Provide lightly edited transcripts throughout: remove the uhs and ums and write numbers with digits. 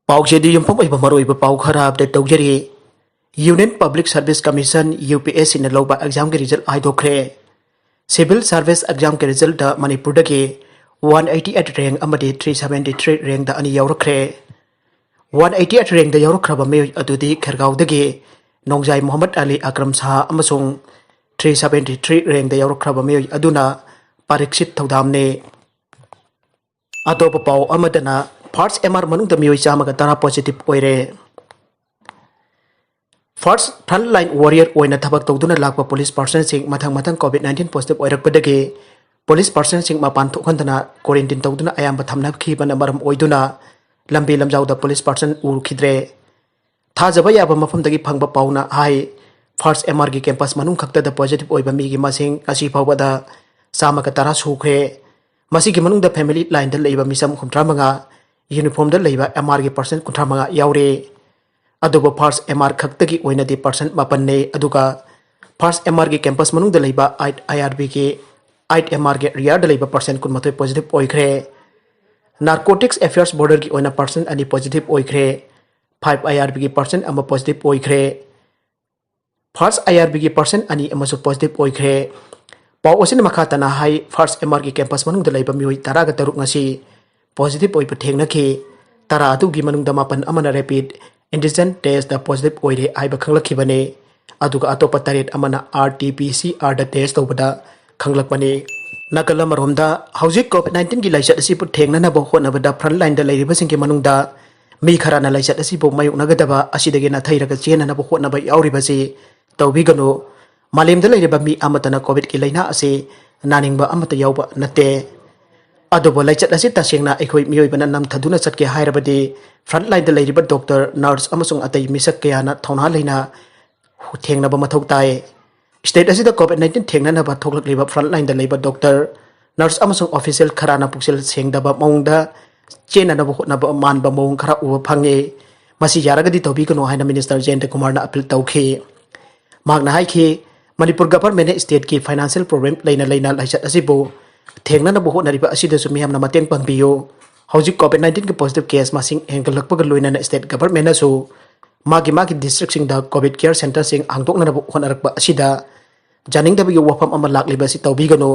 पाउसेदी युम्फम ओइबा मरोइबा पाउ खरा अपडेट तौजरी union public service commission UPSC ने लौबा एग्जाम के रिजल्ट हाइदोक्रे सिविल सर्विस एग्जाम के रिजल्ट मणिपुर के 188 रैंक अमदी 373 रैंक दा अनि यावरक्रे 188 रैंक दा यावरख्रबा मे अदुदी खरगाव दगे नोंजाई मोहम्मद अली अकरम शाह अमसुंग 373 रैंक दा यावरख्रबा मे अदुना परीक्षित थौदामने अतोप पाउ अमदना फर्स्ट MR मनुंग द मियोई चामगा तरा पॉजिटिव ओइरे फर्स्ट फ्रंटलाइन वॉरियर ओइना थबक तौदुना लाकपा पुलिस पर्सन सिंग मथंग मथंग कोविड-19 पॉजिटिव ओइरकपदगे पुलिस पर्सन सिंग मपान थोखंदना क्वारंटाइन तौदुना अयाम थमना खीबना मरम ओइदुना लंबी लमजाउदा पुलिस पर्सन उखिद्रे थाजबा याबा मफमदगी फंगबा पाउना हाई फर्स्ट MR की कैंपस मनुंग खक्तदा पॉजिटिव ओइबा मीगी मसिंग असी फावबदा सामका तरा सुखरे मसिगी मनुंग द फैमिली लाइन द लेबा मिसम 35 यूनिफॉर्म द लेबा MR की पर्सन 35 यावरे अदुबो फर्स्ट MR खक्तगी ओइनदी पर्सन मापन्ने अदुगा फर्स्ट MR की कैंपस मनुंग द लेबा 8 IRB के 8 MR के रियार द लेबा पर्सन 13 पॉजिटिव ओइखरे नारकोटिक्स अफेयर्स बॉर्डर की ओइना पर्सन अनि पॉजिटिव ओइखरे 5 IRB की पर्सन अमा पॉजिटिव ओइखरे फर्स्ट IRB की पर्सन अनि अमसु पॉजिटिव ओइखरे पाउ ओसिन मखातना हाई फर्स्ट MR की कैंपस मनुंग द लेबा मियोई तरागा तरुक ngasi पॉजिटिव ओइब थेंगनखि तरा अदुगी मनुंग मापन अमना रैपिड एंटीजन टेस्ट द पॉजिटिव ओइरे आइबा खंगलखिबने अदुगा अतोपा तरेट अमना RT-PCR द टेस्ट तौबदा खंगलकपने नकल मरोमदा हौजिक कोविड-19 की लाइसट असि पुट थेंगननबो होनबदा फ्रंटलाइन द लेरिबसिंग के मनुंगदा मी खराना लाइसट असि बो मायुकनगदबा असिदगे नाथैरगा चेननबो होनबा यावरिबसि तौबिगनो मालेम द लेरिबा मी अमतना कोविड की लाइना असि नानिंगबा अमत यावबा नते अदोबो लाइचत असि तसेंगना एखोइ मियोइबना नम थदुना चटके हाइरबदि फ्रंटलाइन द लेरिबा डॉक्टर नर्स अमसुंग अतै मिसक कयाना थौना लेना थेंगनबा मथौ ताए स्टेट असि द कोविड-19 थेंगननबा थोकलकलिबा फ्रंटलाइन द लेबा डॉक्टर नर्स अमसुंग ऑफिशियल खराना पुक्सेल सेंगदबा मौंगदा चेननबा होनबा मानबा मौंग खरा उबा फंगे मसि यारगदि तौबिगनो हाइना मिनिस्टर जयंत कुमार ना अपील तौखि मागना हाइखि मणिपुर गवर्नमेंट स्टेट की फाइनेंशियल प्रॉब्लम लेना लेना लाइचत असिबो थेंगननबो होनरिबा असिदसु मियामना मतेंग पंगबियो हौजिक कोविड-19 के पॉजिटिव केस मासिंग हेंगलकपग लोइना स्टेट गवर्नमेंट असु मागी डिस्ट्रिक्ट सिंग द कोविड केयर सेंटर सिंग हांगदोकनबो होनरकपा असिदा जानिंगदबगी वफम अमा लाक्लिबसि तौबिगनो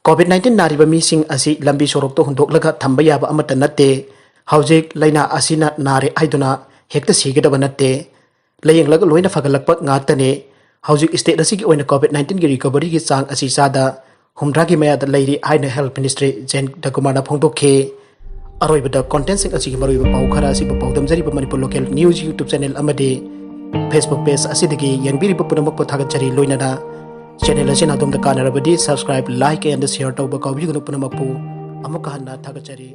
कोविड-19 नारिबा मिसिंग असि लंबी सोरक तो हुंदोकलगा थंबा याबा अमत नत्ते हौजिक लाइना असिना नारे हाइदुना हेक्ता सिगदबा नत्ते लेयंगलग लोइना फगलकपा ngaktane हौजिक स्टेट असि की ओइना कोविड-19 की रिकवरी की चांग असि सादा हुमद्रा की मयाद लैरी हाइना हेल्थ मिनिस्ट्री जयंत कुमार फोंदोखे अरोइबदा कंटेंट सिंग असि की मरोइबा पाउ खरा असि पाउदमजरिबा Manipur local news YouTube channel अमदे फेसबुक पेज असिदगी यंगबिरिबा पुनमक पथागचरी लोइनाना चैनल असिना दोमदा कानरबदी सब्सक्राइब लाइक एंड शेयर तौबा काउबिगनो पुनमकपु अमुक हन्ना थागचरी।